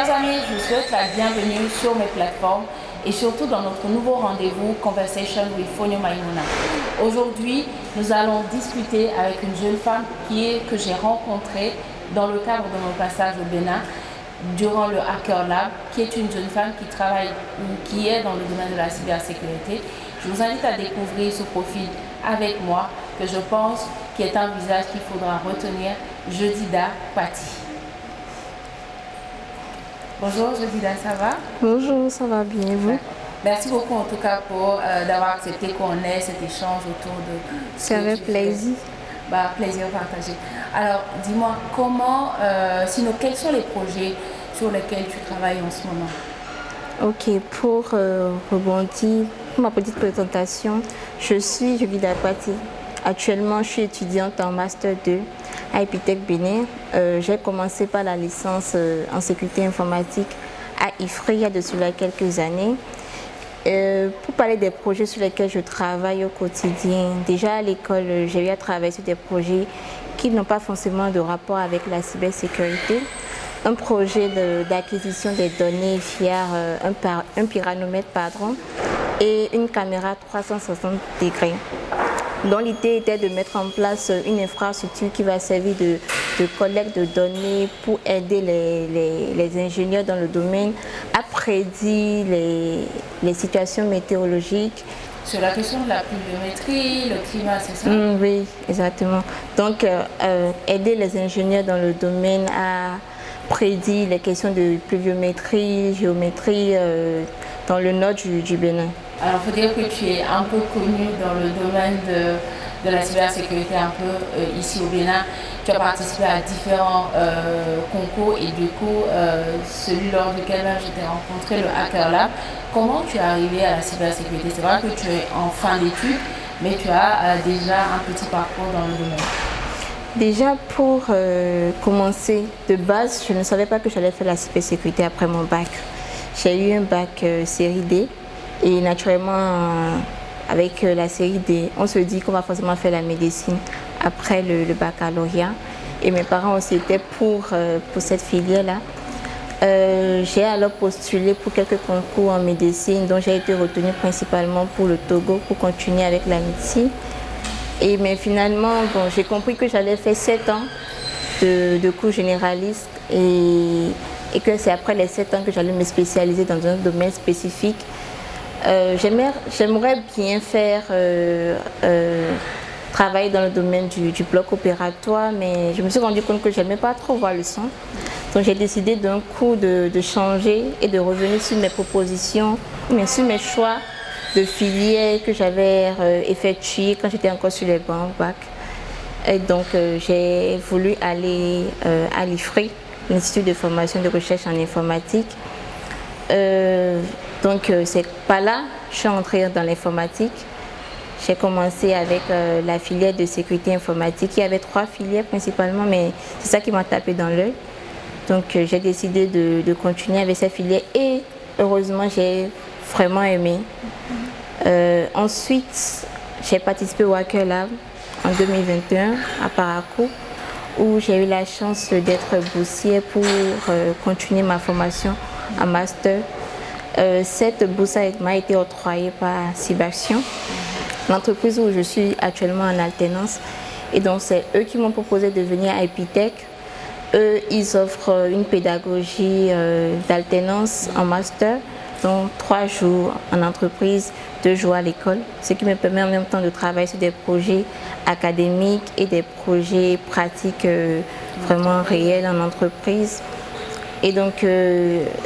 Chers amis, je vous souhaite la bienvenue sur mes plateformes et surtout dans notre nouveau rendez-vous Conversation with Fonio Maïmouna. Aujourd'hui, nous allons discuter avec une jeune femme que j'ai rencontrée dans le cadre de mon passage au Bénin durant le Hacker Lab, qui est une jeune femme qui travaille ou qui est dans le domaine de la cybersécurité. Je vous invite à découvrir ce profil avec moi, que je pense qui est un visage qu'il faudra retenir, Jedida Pati. Bonjour Jedida, ça va? Bonjour, ça va bien, vous? Merci beaucoup en tout cas pour d'avoir accepté qu'on ait cet échange autour de... C'est avec plaisir. Plaisir partagé. Alors, dis-moi, sinon, quels sont les projets sur lesquels tu travailles en ce moment? Ok, pour rebondir, pour ma petite présentation, je suis Jedida Pati. Actuellement, je suis étudiante en Master 2 à Epitech Bénin. J'ai commencé par la licence en sécurité informatique à IFRI il y a de cela quelques années. Pour parler des projets sur lesquels je travaille au quotidien, déjà à l'école, j'ai eu à travailler sur des projets qui n'ont pas forcément de rapport avec la cybersécurité. Un projet d'acquisition des données via un pyranomètre et une caméra 360 degrés, dont l'idée était de mettre en place une infrastructure qui va servir de collecte de données pour aider les ingénieurs dans le domaine à prédire les situations météorologiques. Sur la question de la pluviométrie, le climat, c'est ça? Oui, exactement. Donc, aider les ingénieurs dans le domaine à prédire les questions de pluviométrie, géométrie dans le nord du Bénin. Alors, il faut dire que tu es un peu connu dans le domaine de la cybersécurité, un peu ici au Bénin. Tu as participé à différents concours et du coup, celui lors duquel je t'ai rencontré, le Hacker Lab. Comment tu es arrivé à la cybersécurité? C'est vrai que tu es en fin d'études, mais tu as déjà un petit parcours dans le domaine. Déjà, pour commencer, de base, je ne savais pas que j'allais faire la cybersécurité après mon bac. J'ai eu un bac série D. Et naturellement, avec la série D, on se dit qu'on va forcément faire la médecine après le baccalauréat. Et mes parents aussi étaient pour cette filière-là. J'ai alors postulé pour quelques concours en médecine, dont j'ai été retenue principalement pour le Togo, pour continuer avec la médecine. Mais finalement, j'ai compris que j'allais faire 7 ans de cours généralistes et que c'est après les 7 ans que j'allais me spécialiser dans un domaine spécifique. J'aimerais bien faire travailler dans le domaine du bloc opératoire, mais je me suis rendu compte que je n'aimais pas trop voir le son. Donc j'ai décidé d'un coup de changer et de revenir sur mes propositions, mais sur mes choix de filières que j'avais effectués quand j'étais encore sur les bancs au bac. Et donc j'ai voulu aller à l'IFRI, l'Institut de formation et de recherche en informatique. Donc c'est pas là que je suis entrée dans l'informatique. J'ai commencé avec la filière de sécurité informatique. Il y avait 3 filières principalement, mais c'est ça qui m'a tapé dans l'œil. Donc j'ai décidé de continuer avec cette filière et heureusement j'ai vraiment aimé. Ensuite, j'ai participé au Hacker Lab en 2021 à Parakou, où j'ai eu la chance d'être boursière pour continuer ma formation en master. Cette bourse m'a été octroyée par Cybaction, l'entreprise où je suis actuellement en alternance. Et donc c'est eux qui m'ont proposé de venir à Epitech. Eux, ils offrent une pédagogie d'alternance en master, donc 3 jours en entreprise, 2 jours à l'école, ce qui me permet en même temps de travailler sur des projets académiques et des projets pratiques vraiment réels en entreprise. Et donc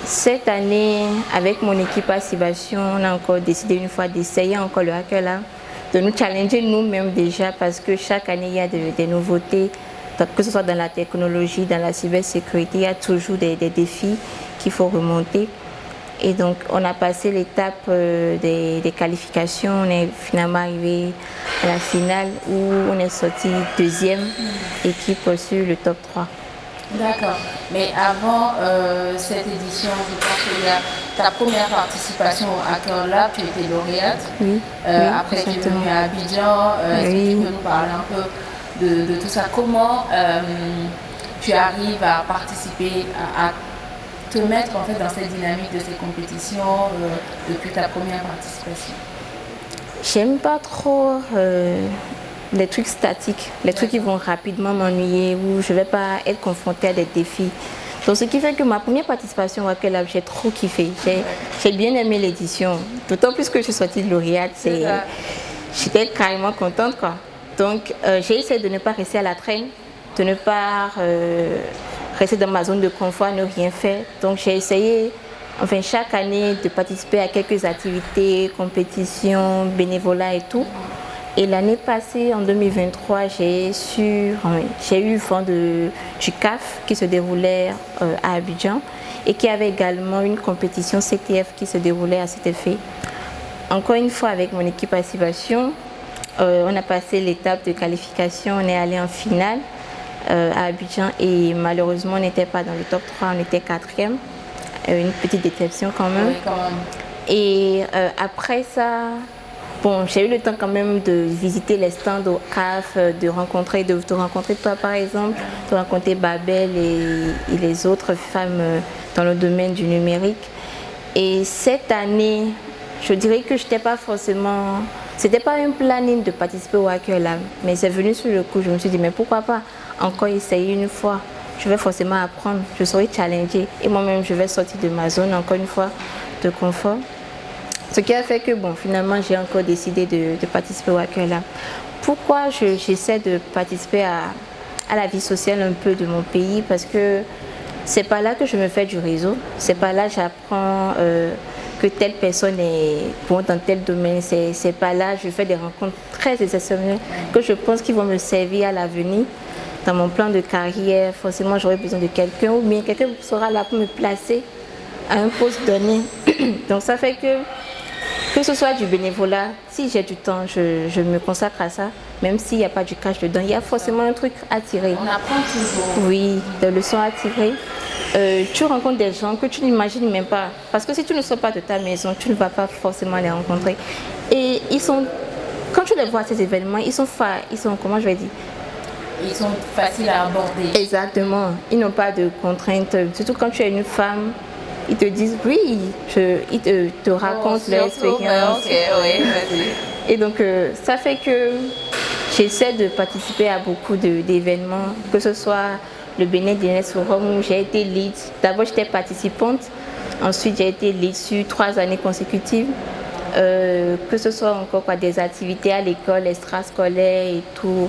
cette année, avec mon équipe à Cybation, on a encore décidé une fois d'essayer encore le Hacker Lab, de nous challenger nous-mêmes déjà, parce que chaque année il y a des nouveautés, que ce soit dans la technologie, dans la cybersécurité, il y a toujours des défis qu'il faut remonter. Et donc on a passé l'étape des qualifications, on est finalement arrivé à la finale où on est sorti 2e équipe sur le top 3. D'accord. Mais avant cette édition, je pense qu'il y a ta première participation au Hacker Lab, tu étais lauréate. Oui. Après, tu es venue à Abidjan. Est-ce que tu peux nous parler un peu de tout ça? Comment tu arrives à participer, à te mettre en fait dans cette dynamique de ces compétitions depuis ta première participation? J'aime pas trop les trucs statiques, les trucs qui vont rapidement m'ennuyer, où je vais pas être confrontée à des défis. Donc ce qui fait que ma première participation au Wack Lab, j'ai trop kiffé. J'ai bien aimé l'édition. D'autant plus que je suis sortie de lauréate, j'étais carrément contente, quoi. Donc j'ai essayé de ne pas rester à la traîne, de ne pas rester dans ma zone de confort, ne rien faire. Donc j'ai essayé, enfin chaque année, de participer à quelques activités, compétitions, bénévolat et tout. Et l'année passée, en 2023, j'ai eu vent du CAF qui se déroulait à Abidjan et qui avait également une compétition CTF qui se déroulait à cet effet. Encore une fois, avec mon équipe Activation, on a passé l'étape de qualification, on est allé en finale à Abidjan et malheureusement, on n'était pas dans le top 3, on était 4e. Une petite déception quand même. Oui, quand même. Et après ça, bon, j'ai eu le temps quand même de visiter les stands au CAF, de te rencontrer toi par exemple, de rencontrer Babel et les autres femmes dans le domaine du numérique. Et cette année, je dirais que je n'étais pas forcément... C'était pas un planning de participer au Wack Lab, mais c'est venu sur le coup. Je me suis dit, mais pourquoi pas encore essayer une fois? Je vais forcément apprendre, je serai challengée. Et moi-même, je vais sortir de ma zone, encore une fois, de confort. Ce qui a fait que, bon, finalement, j'ai encore décidé de participer au Wack Lab. Pourquoi j'essaie de participer à la vie sociale un peu de mon pays? Parce que c'est pas là que je me fais du réseau. C'est pas là que j'apprends que telle personne est bon dans tel domaine. C'est pas là que je fais des rencontres très exceptionnelles que je pense qu'ils vont me servir à l'avenir. Dans mon plan de carrière, forcément, j'aurai besoin de quelqu'un ou bien quelqu'un sera là pour me placer à un poste donné. Donc ça fait que ce soit du bénévolat, si j'ai du temps, je me consacre à ça, même s'il n'y a pas du cash dedans. Il y a forcément un truc à tirer. On apprend toujours. Oui, des leçons à tirer. Tu rencontres des gens que tu n'imagines même pas. Parce que si tu ne sors pas de ta maison, tu ne vas pas forcément les rencontrer. Et quand tu les vois à ces événements, ils sont, comment je vais dire, ils sont faciles à aborder. Exactement. Ils n'ont pas de contraintes. Surtout quand tu es une femme, ils te disent oui, ils te racontent leur expérience. Okay, oui, vas-y. Et donc, ça fait que j'essaie de participer à beaucoup d'événements, que ce soit le Bénin Business Forum où j'ai été lead. D'abord, j'étais participante. Ensuite, j'ai été lead sur 3 années consécutives. Que ce soit encore des activités à l'école, extrascolaires et tout.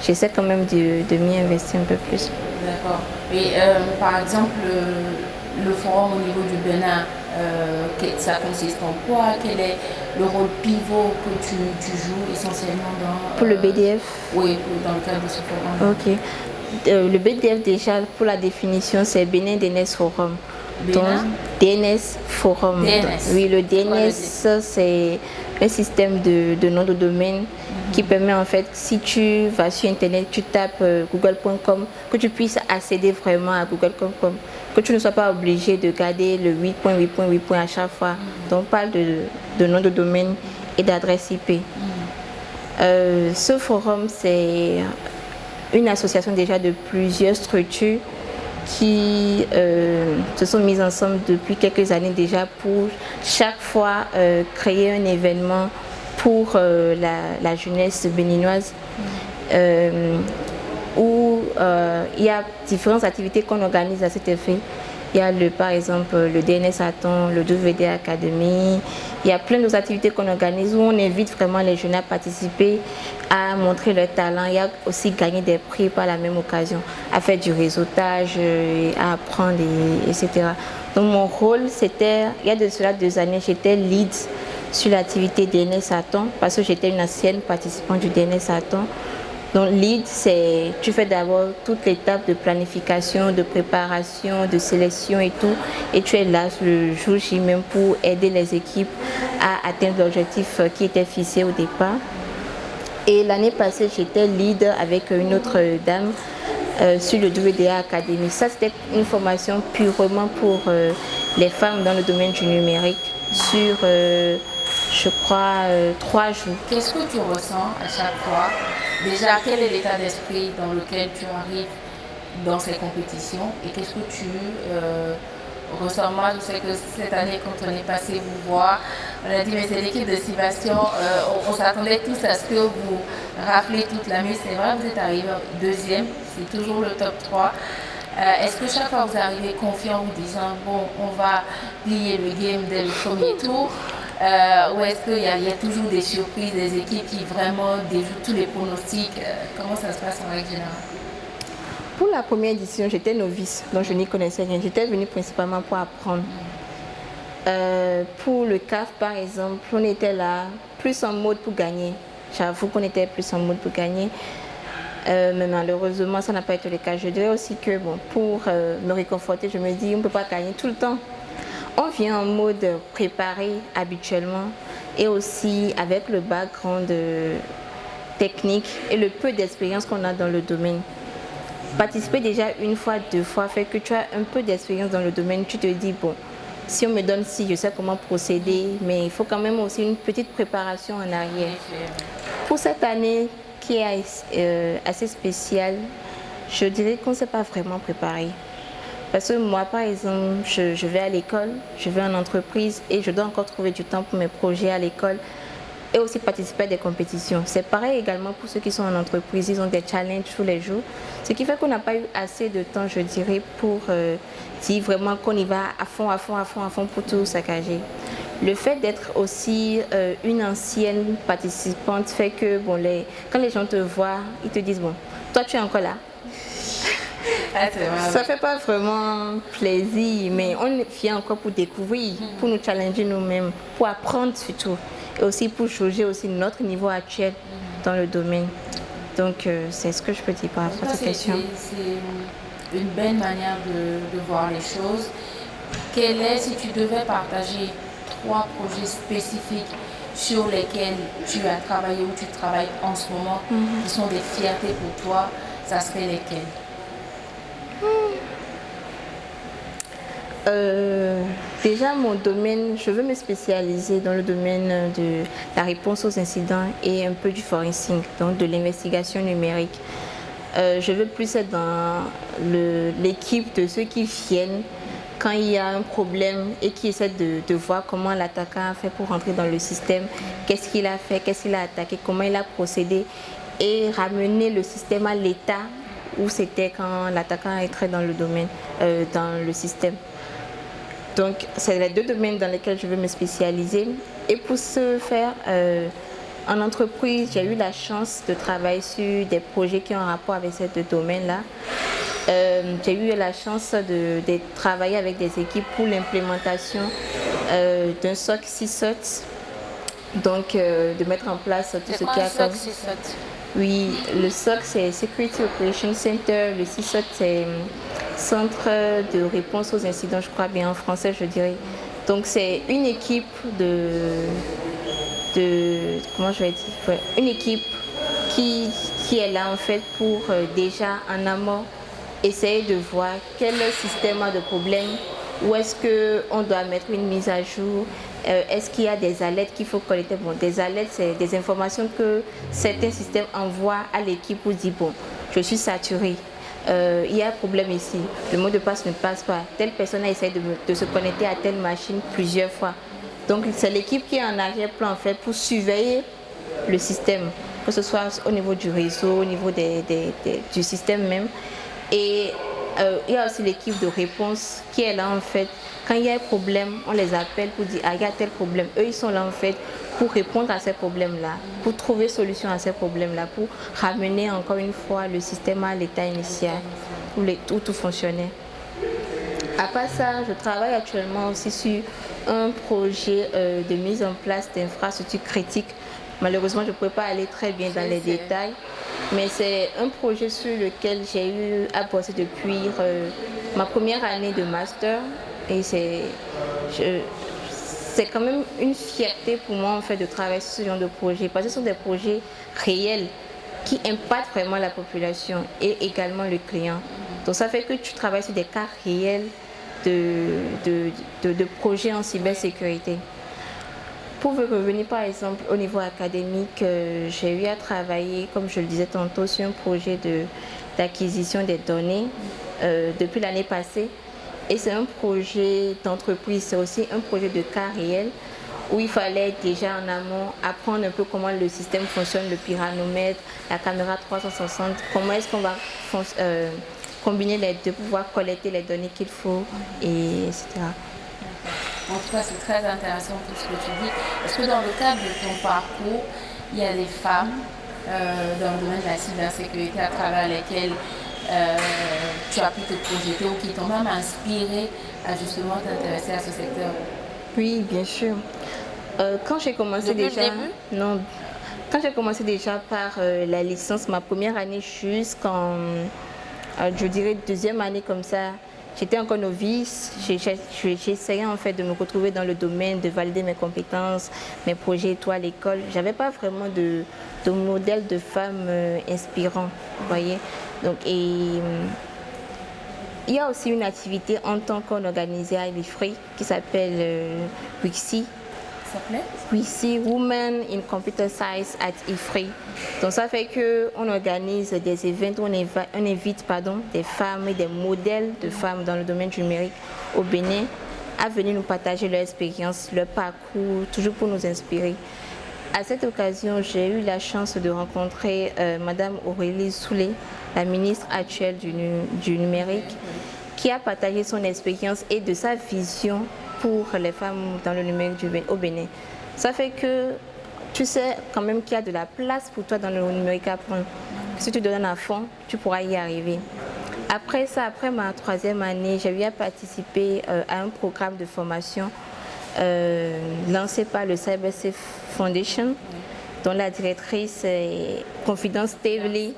J'essaie quand même de m'y investir un peu plus. D'accord. Et par exemple, le forum au niveau du Bénin, ça consiste en quoi? Quel est le rôle pivot que tu joues essentiellement dans... Pour le BDF? Oui, dans le cadre de ce forum. Ok. Le BDF, déjà, pour la définition, c'est Bénin DNS Forum. Donc, DNS Forum. DNS. Oui, le DNS, c'est un système de nom de domaine qui permet en fait, si tu vas sur Internet, tu tapes google.com, que tu puisses accéder vraiment à google.com, que tu ne sois pas obligé de garder le 8.8.8 à chaque fois. Donc, on parle de nom de domaine et d'adresse IP. Ce forum, c'est une association déjà de plusieurs structures qui se sont mises ensemble depuis quelques années déjà pour chaque fois créer un événement pour la jeunesse béninoise où il y a différentes activités qu'on organise à cet effet. Il y a par exemple le DNS Aton, le WD Academy. Il y a plein d'autres activités qu'on organise où on invite vraiment les jeunes à participer, à montrer leur talent et à aussi gagner des prix par la même occasion, à faire du réseautage, à apprendre, etc. Donc mon rôle, c'était, il y a de cela 2 années, j'étais lead sur l'activité DNS Aton parce que j'étais une ancienne participante du DNS Aton. Donc lead, c'est tu fais d'abord toute l'étape de planification, de préparation, de sélection et tout. Et tu es là le jour J même pour aider les équipes à atteindre l'objectif qui était fixé au départ. Et l'année passée, j'étais lead avec une autre dame sur le WDA Academy. Ça, c'était une formation purement pour les femmes dans le domaine du numérique sur, je crois, 3 jours. Qu'est-ce que tu ressens à chaque fois? Déjà, quel est l'état d'esprit dans lequel tu arrives dans ces compétitions et qu'est-ce que tu Récemment, je sais que cette année, quand on est passé vous voir, on a dit, mais c'est l'équipe de Sébastien, on s'attendait tous à ce que vous raflez toute la mise. C'est vrai, vous êtes arrivé deuxième, c'est toujours le top 3. Est-ce que chaque fois vous arrivez confiant, vous disant, bon, on va plier le game dès le premier tour, ou est-ce qu'il y a toujours des surprises, des équipes qui vraiment déjouent tous les pronostics? Comment ça se passe en règle générale? Pour la première édition, j'étais novice, donc je n'y connaissais rien. J'étais venue principalement pour apprendre. Pour le CAF, par exemple, on était là plus en mode pour gagner. J'avoue qu'on était plus en mode pour gagner. Mais malheureusement, ça n'a pas été le cas. Je dirais aussi que bon, pour me réconforter, je me dis on ne peut pas gagner tout le temps. On vient en mode préparé habituellement et aussi avec le background technique et le peu d'expérience qu'on a dans le domaine. Participer déjà une fois, deux fois fait que tu as un peu d'expérience dans le domaine. Tu te dis, bon, si on me donne ci, je sais comment procéder, mais il faut quand même aussi une petite préparation en arrière. Pour cette année qui est assez spéciale, je dirais qu'on ne s'est pas vraiment préparé. Parce que moi, par exemple, je vais à l'école, je vais en entreprise et je dois encore trouver du temps pour mes projets à l'école et aussi participer à des compétitions. C'est pareil également pour ceux qui sont en entreprise, ils ont des challenges tous les jours. Ce qui fait qu'on n'a pas eu assez de temps, je dirais, pour dire vraiment qu'on y va à fond, à fond, à fond, à fond pour tout saccager. Le fait d'être aussi une ancienne participante fait que bon, quand les gens te voient, ils te disent, bon, toi tu es encore là. Ça ne fait pas vraiment plaisir, mais on vient encore pour découvrir, pour nous challenger nous-mêmes, pour apprendre surtout, et aussi pour jauger aussi notre niveau actuel dans le domaine. Donc c'est ce que je peux dire par rapport à cette question. C'est une belle manière de voir les choses. Quel est, si tu devais partager 3 projets spécifiques sur lesquels tu as travaillé ou tu travailles en ce moment, qui sont des fiertés pour toi, ça serait lesquels? Déjà mon domaine, je veux me spécialiser dans le domaine de la réponse aux incidents et un peu du forensic, donc de l'investigation numérique. Je veux plus être dans l'équipe de ceux qui viennent quand il y a un problème et qui essaient de voir comment l'attaquant a fait pour rentrer dans le système, qu'est-ce qu'il a fait, qu'est-ce qu'il a attaqué, comment il a procédé et ramener le système à l'état où c'était quand l'attaquant entrait dans le domaine, dans le système. Donc, c'est les 2 domaines dans lesquels je veux me spécialiser. Et pour ce faire, en entreprise, j'ai eu la chance de travailler sur des projets qui ont un rapport avec ces 2 domaines-là. J'ai eu la chance de travailler avec des équipes pour l'implémentation d'un SOC CISOT. Donc, de mettre en place tout ce qui a comme... Oui, le SOC, c'est Security Operations Center. Le CISOT, c'est Centre de réponse aux incidents, je crois bien en français, je dirais. Donc, c'est une équipe comment je vais dire, une équipe qui est là en fait pour déjà en amont essayer de voir quel système a de problème, où est-ce qu'on doit mettre une mise à jour, est-ce qu'il y a des alertes qu'il faut collecter. Bon, des alertes, c'est des informations que certains systèmes envoient à l'équipe pour dire, bon, je suis saturé. Il y a un problème ici, le mot de passe ne passe pas, telle personne a essayé de se connecter à telle machine plusieurs fois. Donc c'est l'équipe qui est en arrière-plan en fait pour surveiller le système, que ce soit au niveau du réseau, au niveau du système même. Et il y a aussi l'équipe de réponse qui est là en fait. Quand il y a un problème, on les appelle pour dire, ah, il y a tel problème. Eux, ils sont là en fait pour répondre à ces problèmes-là, pour trouver solution à ces problèmes-là, pour ramener encore une fois le système à l'état initial où tout fonctionnait. À part ça, je travaille actuellement aussi sur un projet de mise en place d'infrastructures critiques. Malheureusement, je ne pourrais pas aller très bien dans les détails, mais c'est un projet sur lequel j'ai eu à bosser depuis ma première année de master. Et c'est quand même une fierté pour moi en fait de travailler sur ce genre de projet, parce que ce sont des projets réels qui impactent vraiment la population et également le client. Donc ça fait que tu travailles sur des cas réels de projets en cybersécurité. Pour revenir par exemple au niveau académique, j'ai eu à travailler, comme je le disais tantôt, sur un projet d'acquisition des données depuis l'année passée. Et c'est un projet d'entreprise, c'est aussi un projet de cas réel où il fallait déjà en amont apprendre un peu comment le système fonctionne, le pyramomètre, la caméra 360, comment est-ce qu'on va combiner les deux pour pouvoir collecter les données qu'il faut, et etc. En tout cas, c'est très intéressant tout ce que tu dis. Est-ce que dans le cadre de ton parcours, il y a des femmes dans le domaine de la cybersécurité à travers lesquelles tu as pu te projeter ou qui t'ont même inspiré à justement t'intéresser à ce secteur? Oui, bien sûr. Quand j'ai commencé Depuis déjà, le début? non, quand j'ai commencé déjà par la licence, ma première année jusqu'en, je dirais deuxième année comme ça, j'étais encore novice. J'essayais en fait de me retrouver dans le domaine, de valider mes compétences, mes projets et tout à l'école. J'avais pas vraiment de modèle de femme inspirant, vous voyez. Donc, il y a aussi une activité en tant qu'on organisait à l'IFRI qui s'appelle WIXI. WIXI, Women in Computer Science at IFRI. Donc ça fait qu'on organise des événements où on invite des femmes et des modèles de femmes dans le domaine du numérique au Bénin à venir nous partager leur expérience, leur parcours, toujours pour nous inspirer. À cette occasion, j'ai eu la chance de rencontrer Madame Aurélie Soulé, la ministre actuelle du numérique, qui a partagé son expérience et de sa vision pour les femmes dans le numérique au Bénin. Ça fait que tu sais quand même qu'il y a de la place pour toi dans le numérique à apprendre. Si tu te donnes à fond, tu pourras y arriver. Après ça, après ma troisième année, j'ai eu à participer à un programme de formation lancé par le CyberSafe Foundation, dont la directrice est Confidence Tevely.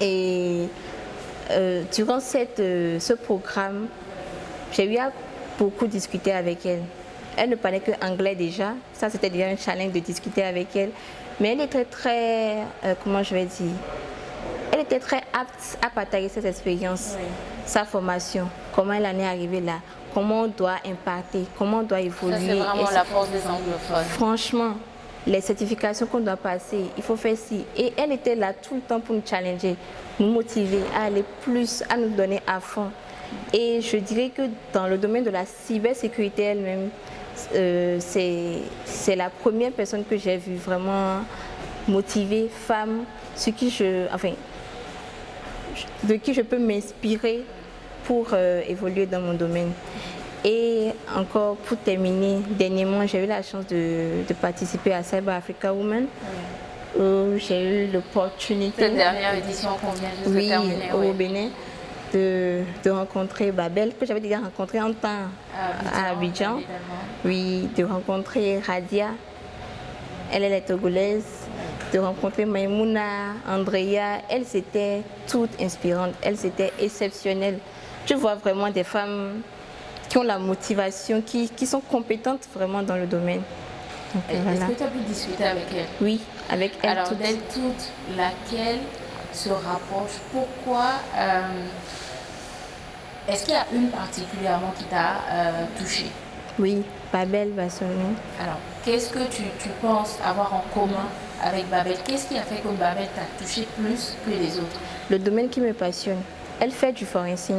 Et durant ce programme, j'ai eu à beaucoup discuter avec elle. Elle ne parlait que anglais déjà, ça c'était déjà un challenge de discuter avec elle, mais elle était très, comment je vais dire, elle était très apte à partager cette expérience, sa formation, comment elle en est arrivée là, comment on doit impacter, comment on doit évoluer. Ça, c'est vraiment la force des anglophones. Franchement, les certifications qu'on doit passer, il faut faire ci. Et elle était là tout le temps pour nous challenger, nous motiver à aller plus, à nous donner à fond. Et je dirais que dans le domaine de la cybersécurité elle-même, c'est la première personne que j'ai vue vraiment motivée, femme, de qui je peux m'inspirer pour évoluer dans mon domaine. Et encore pour terminer, dernièrement, j'ai eu la chance de participer à Cyber Africa Women, où j'ai eu l'opportunité. Cette dernière édition qu'on vient juste de terminer. Au Bénin. De rencontrer Babel, que j'avais déjà rencontré en temps à Abidjan. Oui, de rencontrer Radia, elle est togolaise, de rencontrer Maïmouna, Andrea, elles étaient toutes inspirantes, elles étaient exceptionnelles. Tu vois vraiment des femmes qui ont la motivation, qui sont compétentes vraiment dans le domaine. Est-ce que tu as pu discuter avec elles? Oui, avec elles. Alors, d'elles toutes, laquelle se rapproche? Pourquoi est-ce qu'il y a une particulièrement qui t'a touchée? Oui, Babel Bassonou. Alors, qu'est-ce que tu penses avoir en commun avec Babel? Qu'est-ce qui a fait que Babel t'a touché plus que les autres? Le domaine qui me passionne. Elle fait du forensic,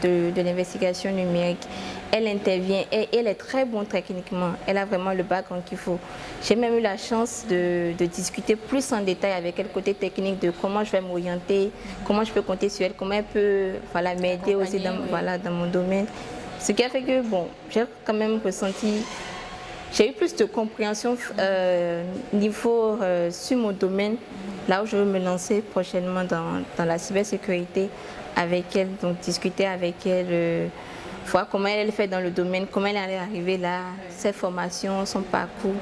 de l'investigation numérique. Elle intervient et elle est très bonne techniquement. Elle a vraiment le background qu'il faut. J'ai même eu la chance de discuter plus en détail avec elle côté technique de comment je vais m'orienter, comment je peux compter sur elle, comment elle peut m'aider aussi dans mon domaine. Ce qui a fait que j'ai quand même ressenti, j'ai eu plus de compréhension niveau sur mon domaine, là où je veux me lancer prochainement dans la cybersécurité avec elle, donc discuter avec elle, voir comment elle fait dans le domaine, comment elle est arrivée là, ses formations, son parcours.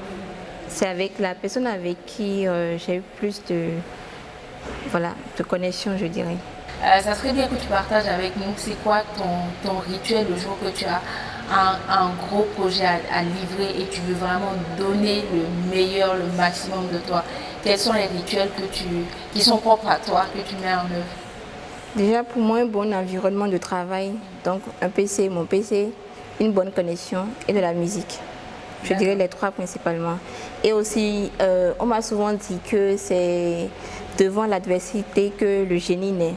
C'est avec la personne avec qui j'ai eu plus de connexion, je dirais. Ça serait bien que tu partages avec nous, c'est quoi ton rituel le jour que tu as un gros projet à livrer et tu veux vraiment donner le meilleur, le maximum de toi. Quels sont les rituels qui sont propres à toi, que tu mets en œuvre? Déjà pour moi, un bon environnement de travail, donc un PC, mon PC, une bonne connexion et de la musique. Je dirais les trois principalement. Et aussi, on m'a souvent dit que c'est devant l'adversité que le génie naît.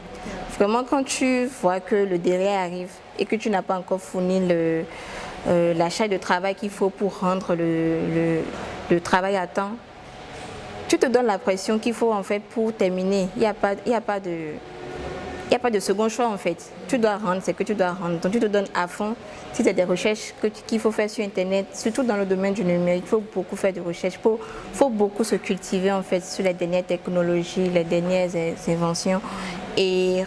Vraiment, quand tu vois que le derrière arrive et que tu n'as pas encore fourni la charge de travail qu'il faut pour rendre le travail à temps, tu te donnes la pression qu'il faut en fait pour terminer. Il n'y a pas de second choix en fait. Tu dois rendre ce que tu dois rendre. Donc tu te donnes à fond. Si c'est des recherches qu'il faut faire sur Internet, surtout dans le domaine du numérique, il faut beaucoup faire de recherches. Il faut beaucoup se cultiver en fait sur les dernières technologies, les dernières inventions. Et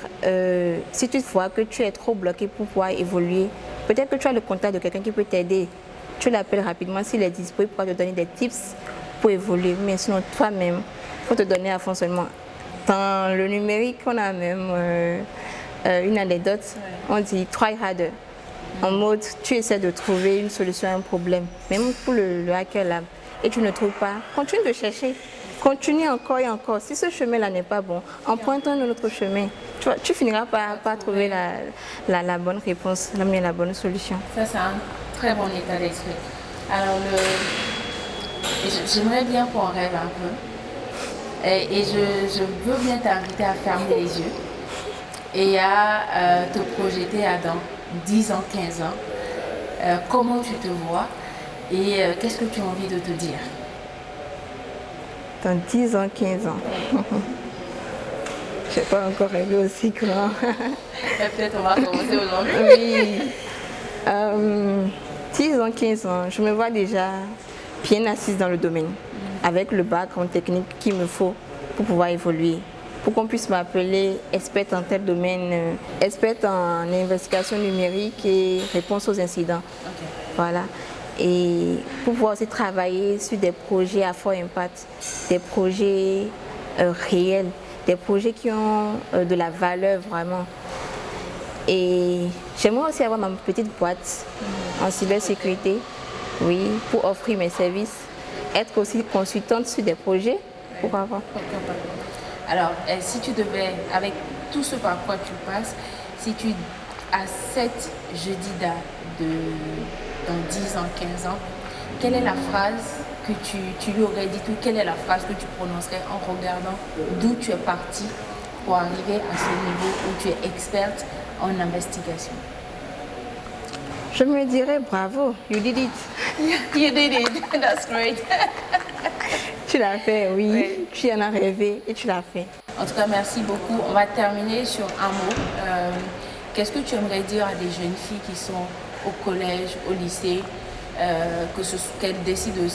si tu vois que tu es trop bloqué pour pouvoir évoluer, peut-être que tu as le contact de quelqu'un qui peut t'aider. Tu l'appelles rapidement s'il est disponible pour te donner des tips pour évoluer. Mais sinon, toi-même, il faut te donner à fond seulement. Dans le numérique, on a même une anecdote. On dit « try harder ». En mode, tu essaies de trouver une solution à un problème. Même pour le Hacker Lab, et tu ne trouves pas, continue de chercher. Continue encore et encore. Si ce chemin-là n'est pas bon, emprunte un autre chemin. Tu finiras par trouver la bonne réponse, la bonne solution. Ça, c'est un très bon état d'esprit. Alors, j'aimerais bien qu'on rêve un peu. Et je veux bien t'inviter à fermer les yeux et à te projeter dans 10 ans, 15 ans. Comment tu te vois et qu'est-ce que tu as envie de te dire? Dans 10 ans, 15 ans. Je n'ai pas encore rêvé aussi grand. Peut-être on va commencer aujourd'hui. Oui. 10 ans, 15 ans, je me vois déjà bien assise dans le domaine, avec le background technique qu'il me faut pour pouvoir évoluer. Pour qu'on puisse m'appeler experte en tel domaine, experte en investigation numérique et réponse aux incidents. Okay. Voilà. Et pour pouvoir aussi travailler sur des projets à fort impact, des projets réels, des projets qui ont de la valeur vraiment. Et j'aimerais aussi avoir ma petite boîte en cybersécurité, oui, pour offrir mes services, être aussi consultante sur des projets, pourquoi pas. Alors, si tu devais, avec tout ce par quoi tu passes, si tu as 7 jeudis dans 10 ans, 15 ans, quelle est la phrase que tu lui aurais dit ou quelle est la phrase que tu prononcerais en regardant d'où tu es parti pour arriver à ce niveau où tu es experte en investigation? Je me dirais bravo, you did it. You did it, that's great. Tu l'as fait, oui. Tu en as rêvé et tu l'as fait. En tout cas, merci beaucoup. On va terminer sur un mot. Qu'est-ce que tu aimerais dire à des jeunes filles qui sont au collège, au lycée, qu'elles décident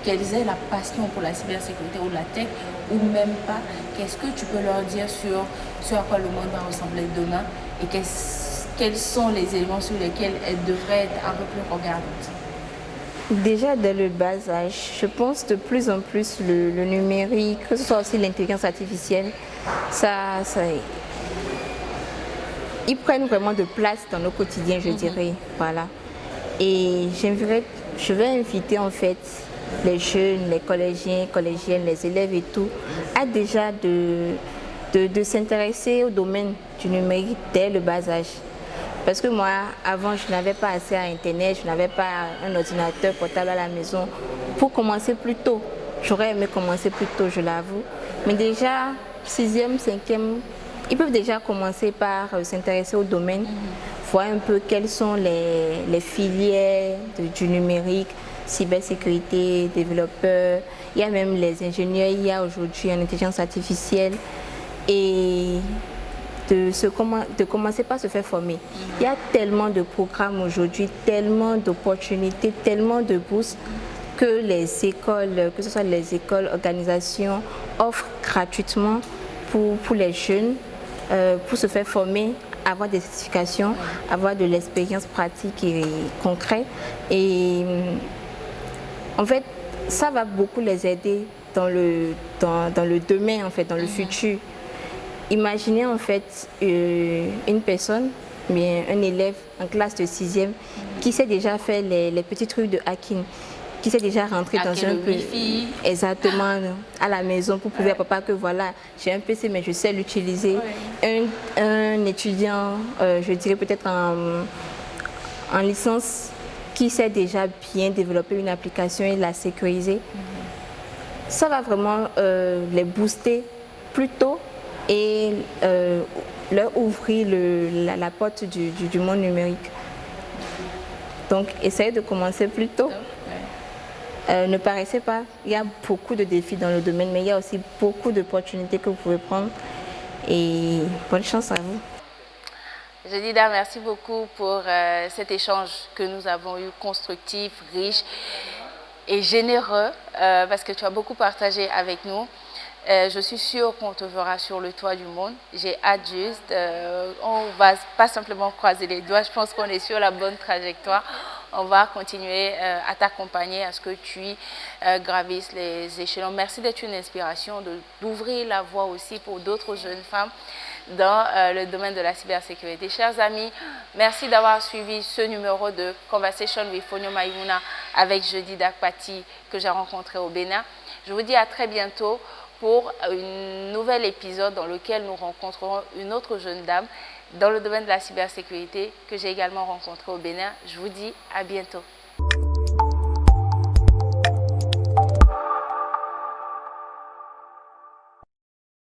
qu'elles aient la passion pour la cybersécurité ou la tech, ou même pas? Qu'est-ce que tu peux leur dire sur à quoi le monde va ressembler demain et quels sont les éléments sur lesquels elles devraient être un peu plus regardantes? Déjà dès le bas âge, je pense de plus en plus le numérique, que ce soit aussi l'intelligence artificielle, ils prennent vraiment de place dans nos quotidiens, je dirais. Voilà. Et je vais inviter en fait les jeunes, les collégiens, collégiennes, les élèves et tout, à déjà de s'intéresser au domaine du numérique dès le bas âge. Parce que moi, avant, je n'avais pas accès à Internet, je n'avais pas un ordinateur portable à la maison. Pour commencer plus tôt, j'aurais aimé commencer plus tôt, je l'avoue. Mais déjà, 6e, 5e, ils peuvent déjà commencer par s'intéresser au domaine, voir un peu quelles sont les filières du numérique, cybersécurité, développeurs. Il y a même les ingénieurs, il y a aujourd'hui en intelligence artificielle. Et de commencer par se faire former. Il y a tellement de programmes aujourd'hui, tellement d'opportunités, tellement de bourses que les écoles, que ce soit les écoles, organisations, offrent gratuitement pour les jeunes, pour se faire former, avoir des certifications, avoir de l'expérience pratique et concrète. Et en fait, ça va beaucoup les aider dans le demain, en fait, dans le futur. Imaginez en fait une personne, bien un élève en classe de 6e qui sait déjà faire les petits trucs de hacking, qui sait déjà rentrer dans un peu exactement à la maison pour prouver à papa que voilà, j'ai un PC mais je sais l'utiliser. Un étudiant, je dirais peut-être en licence, qui sait déjà bien développer une application et la sécuriser. Ça va vraiment les booster plus tôt et leur ouvrir la porte du monde numérique. Donc, essayez de commencer plus tôt. Ne paraissez pas, il y a beaucoup de défis dans le domaine, mais il y a aussi beaucoup d'opportunités que vous pouvez prendre. Et bonne chance à vous. Jedida, merci beaucoup pour cet échange que nous avons eu, constructif, riche et généreux, parce que tu as beaucoup partagé avec nous. Je suis sûre qu'on te verra sur le toit du monde. J'ai hâte juste. On ne va pas simplement croiser les doigts. Je pense qu'on est sur la bonne trajectoire. On va continuer à t'accompagner à ce que tu gravisses les échelons. Merci d'être une inspiration, d'ouvrir la voie aussi pour d'autres jeunes femmes dans le domaine de la cybersécurité. Chers amis, merci d'avoir suivi ce numéro de Conversation with Fonyo Maïmouna avec Jedida Kpati que j'ai rencontré au Bénin. Je vous dis à très bientôt pour un nouvel épisode dans lequel nous rencontrerons une autre jeune dame dans le domaine de la cybersécurité que j'ai également rencontrée au Bénin. Je vous dis à bientôt.